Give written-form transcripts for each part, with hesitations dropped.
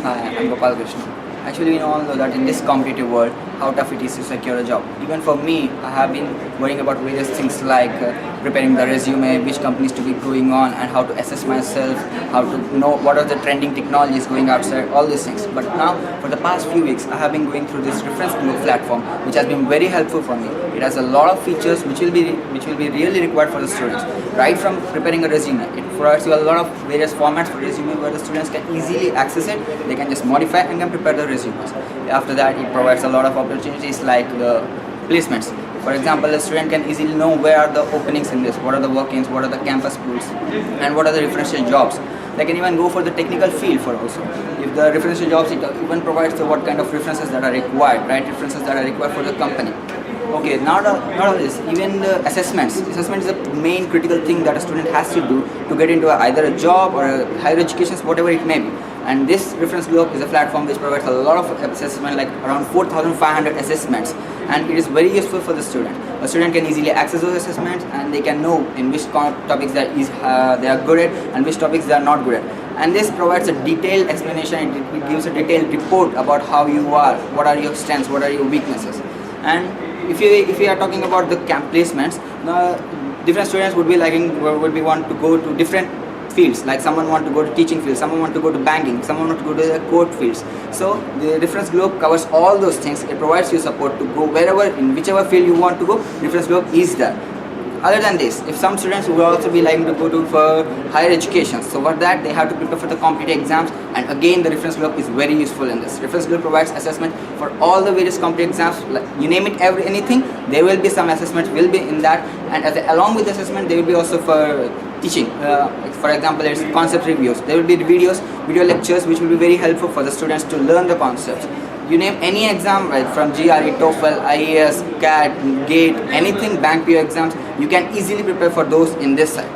Hi, I'm Gopal Krishna. Actually, we all know that in this competitive world, how tough it is to secure a job. Even for me, I have been worrying about various things like preparing the resume, which companies to be going on, and how to assess myself, how to know what are the trending technologies going outside, all these things. But now, for the past few weeks, I have been going through this ReferenceGlobe platform, which has been very helpful for me. It has a lot of features which will be really required for the students. Right from preparing a resume, it provides you a lot of various formats for resume where the students can easily access it. They can just modify and can prepare the resumes. After that, it provides a lot of opportunities like the placements. For example, a student can easily know where are the openings in this, what are the work-ins, what are the campus schools, and what are the referential jobs. They can even go for the technical field for also. If the referential jobs, it even provides the what kind of references that are required, right? References that are required for the company. Okay, not all this, even the assessments. Assessment is the main critical thing that a student has to do to get into either a job or a higher education, whatever it may be. And this ReferenceGlobe is a platform which provides a lot of assessment, like around 4,500 assessments, and it is very useful for the student. A student can easily access those assessments and they can know in which topics they are good at and which topics they are not good at. And this provides a detailed explanation, it gives a detailed report about how you are, what are your strengths, what are your weaknesses. And if you are talking about the camp placements, different students would be want to go to different fields, like someone want to go to teaching fields, someone want to go to banking, someone want to go to the court fields. So the ReferenceGlobe covers all those things. It provides you support to go wherever, in whichever field you want to go. ReferenceGlobe is there. Other than this, if some students will also be liking to go to for higher education, so for that they have to prepare for the competitive exams, and again the ReferenceGlobe is very useful in this. ReferenceGlobe provides assessment for all the various competitive exams, like you name it, anything, there will be some assessments will be in that, and along with the assessment there will be also for teaching. For example, it's concept reviews. There will be video lectures which will be very helpful for the students to learn the concepts. You name any exam, right, from GRE, TOEFL, IAS, CAT, GATE, anything, bank PO exams, you can easily prepare for those in this site.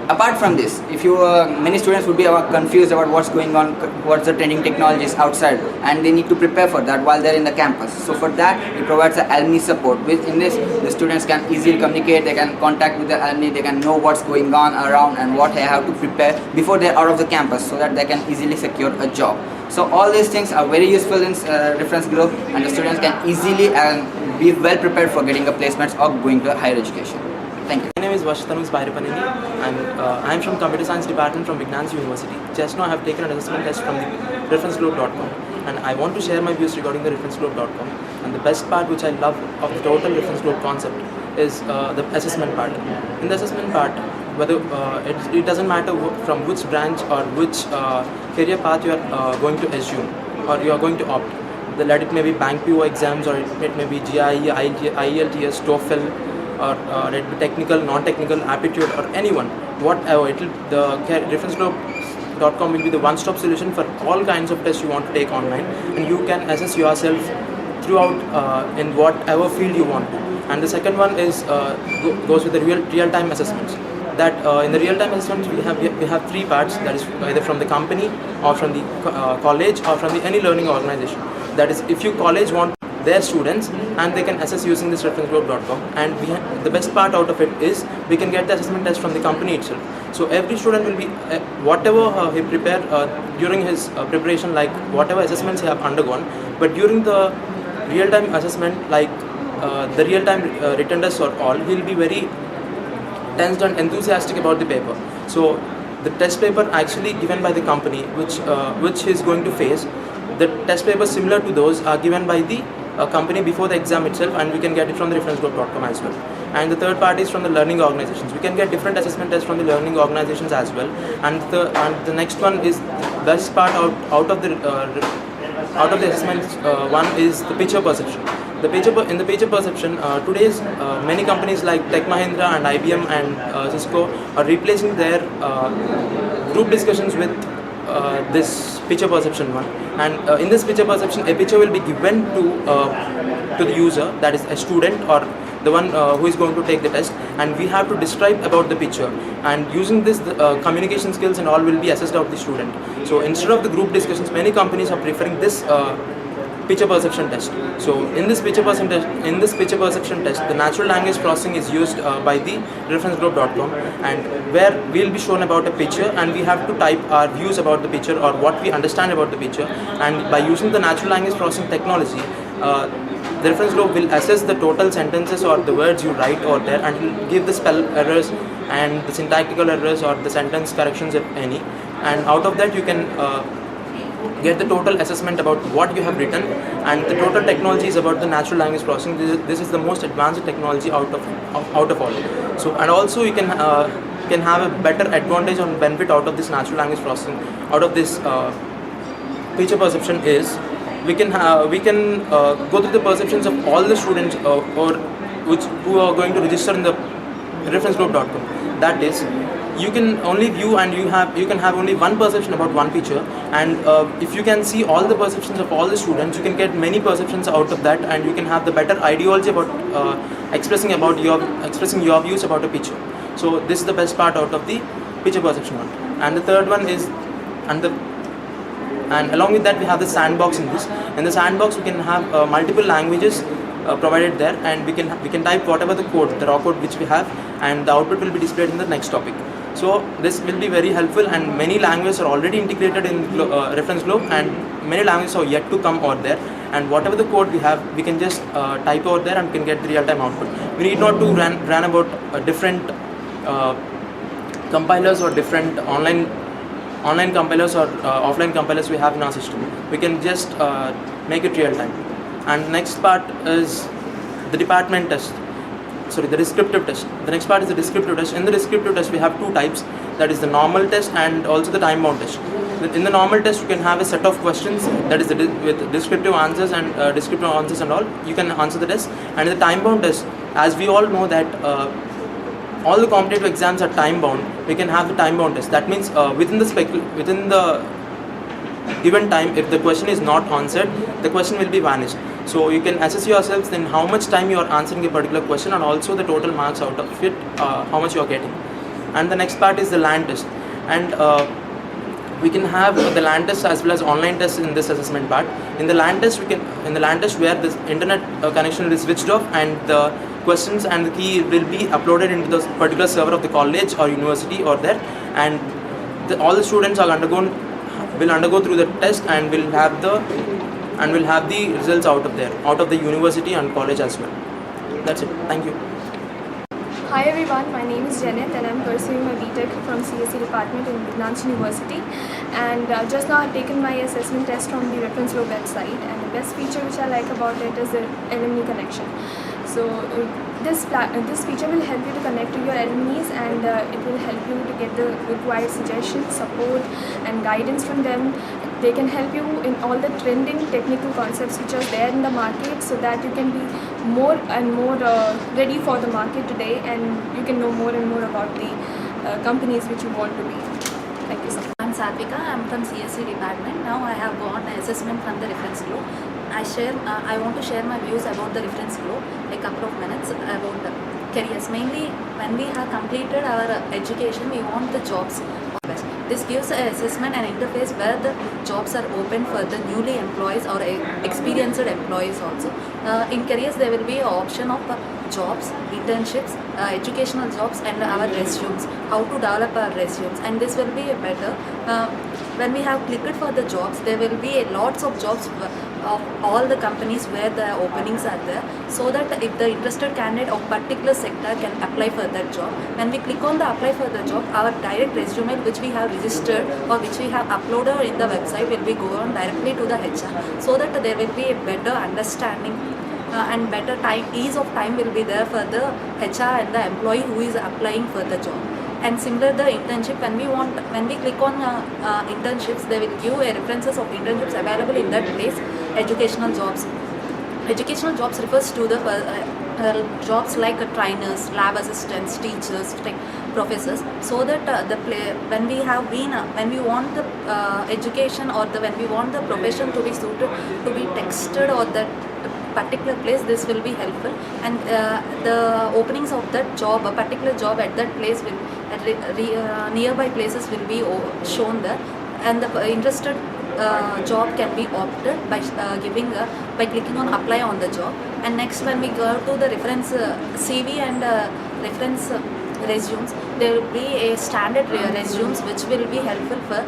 Apart from this, if you many students would be confused about what's going on, what's the trending technologies outside, and they need to prepare for that while they're in the campus. So for that, it provides the alumni support. In this, the students can easily communicate, they can contact with the alumni, they can know what's going on around and what they have to prepare before they're out of the campus, so that they can easily secure a job. So all these things are very useful in ReferenceGlobe, and the students can easily be well prepared for getting a placements or going to a higher education. Thank you. My name is Vashtanu Bhairapanini. I'm from Computer Science Department from Vignan University. Just now I have taken an assessment test from the ReferenceGlobe.com, and I want to share my views regarding the ReferenceGlobe.com. And the best part which I love of the total ReferenceGlobe concept is the assessment part. In the assessment part, whether it doesn't matter from which branch or which career path you are going to assume or you are going to opt. Let it may be bank PO exams, or it may be GIE, IELTS, TOEFL, or it be technical, non-technical, aptitude, or anyone, whatever. The ReferenceGlobe.com will be the one-stop solution for all kinds of tests you want to take online, and you can assess yourself throughout in whatever field you want to. And the second one is goes with the real-time assessments. That in the real-time assessments we have three parts. That is either from the company or from the college or from any learning organization. That is, if you college want their students, and they can assess using this ReferenceGlobe.com, and the best part out of it is we can get the assessment test from the company itself. So every student will be whatever he prepare during his preparation, like whatever assessments he have undergone, but during the real-time assessment, like the real-time written tests or all, he'll be very tensed and enthusiastic about the paper. So the test paper actually given by the company, which he is going to face, the test papers similar to those are given by the company before the exam itself, and we can get it from the ReferenceGlobe.com as well. And the third part is from the learning organizations. We can get different assessment tests from the learning organizations as well. And the next one is best part out of the assessments. One is the picture perception. In the picture perception, today's many companies like Tech Mahindra and IBM and Cisco are replacing their group discussions with this picture perception one. And in this picture perception, a picture will be given to the user, that is a student or the one who is going to take the test, and we have to describe about the picture, and using this the communication skills and all will be assessed of the student. So instead of the group discussions, many companies are preferring this picture perception test. So in this picture perception test, the natural language processing is used by the ReferenceGlobe.com, and where we'll be shown about a picture, and we have to type our views about the picture or what we understand about the picture. And by using the natural language processing technology, the reference globe will assess the total sentences or the words you write over there, and will give the spell errors and the syntactical errors or the sentence corrections if any. And out of that you can get the total assessment about what you have written. And the total technology is about the natural language processing. This is the most advanced technology out of all. So, and also you can have a better advantage or benefit out of this natural language processing, out of this picture perception, is we can go through the perceptions of all the students who are going to register in the ReferenceGlobe.com. That is, you can only view and you can have only one perception about one picture, and if you can see all the perceptions of all the students, you can get many perceptions out of that, and you can have the better ideology about expressing your views about a picture. So this is the best part out of the picture perception one. And the third one is, and along with that we have the sandbox. In the sandbox we can have multiple languages provided there, and we can type whatever the raw code which we have, and the output will be displayed in the next topic. So this will be very helpful, and many languages are already integrated in ReferenceGlobe, and many languages are yet to come over there. And whatever the code we have, we can just type over there and can get the real-time output. We need not to run about different compilers or different online compilers or offline compilers we have in our system. We can just make it real-time. And next part is the descriptive test. The next part is the descriptive test. In the descriptive test we have two types, that is the normal test and also the time-bound test. In the normal test you can have a set of questions, that is with descriptive answers and all. You can answer the test. And in the time-bound test, as we all know that all the competitive exams are time-bound, we can have the time-bound test. That means within the given time, if the question is not answered, the question will be vanished. So you can assess yourselves in how much time you are answering a particular question, and also the total marks out of it, how much you are getting. And the next part is the LAN test. And we can have the LAN test as well as online tests in this assessment part. In the LAN test where the internet connection is switched off, and the questions and the key will be uploaded into the particular server of the college or university or there, and all the students will undergo through the test, and will have the results out of the university and college as well. That's it. Thank you. Hi everyone, my name is Janet and I'm pursuing my BTech from CSE department in Vignan University, and just now I've taken my assessment test from the ReferenceGlobe website, and the best feature which I like about it is the alumni connection. So this feature will help you to connect to your alumni, and it will help you to get the required suggestions, support and guidance from them. They can help you in all the trending technical concepts which are there in the market, so that you can be more and more ready for the market today, and you can know more and more about the companies which you want to be. Thank you so much. I'm Satvika. I'm from CSE department. Now I have got an assessment from the ReferenceGlobe. I want to share my views about the ReferenceGlobe, a couple of minutes about the careers. Mainly, when we have completed our education, we want the jobs. This gives an assessment and interface where the jobs are open for the newly employees or experienced employees also. In careers, there will be an option of jobs, internships, educational jobs, and our resumes, how to develop our resumes, and this will be better. When we have clicked for the jobs, there will be lots of jobs of all the companies where the openings are there, so that if the interested candidate of particular sector can apply for that job. When we click on the apply for the job, our direct resume which we have registered or which we have uploaded in the website will be going directly to the HR, so that there will be a better understanding and better ease of time will be there for the HR and the employee who is applying for the job. And similar the internship, when we click on internships, they will give references of internships available in that place. Educational jobs refers to the jobs like trainers, lab assistants, teachers, professors, so that when we want the education or when we want the profession to be suited, to be texted or that particular place, this will be helpful. And the openings of that job, a particular job at that place will nearby places will be shown there, and the interested job can be opted by by clicking on apply on the job. And next, when we go to the reference CV and reference resumes, there will be a standard resumes which will be helpful for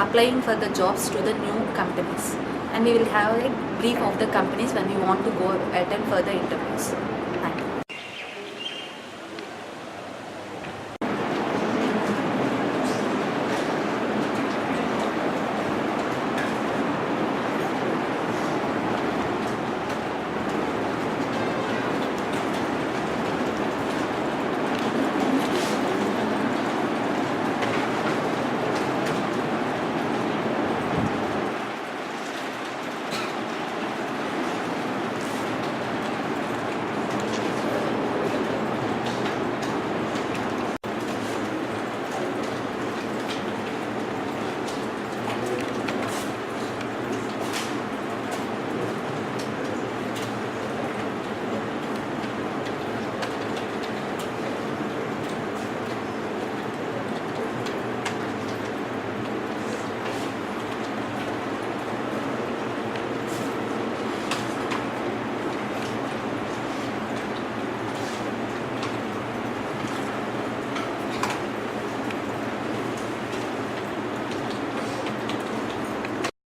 applying for the jobs to the new companies. And we will have a brief of the companies when we want to go attend further interviews. Thank you.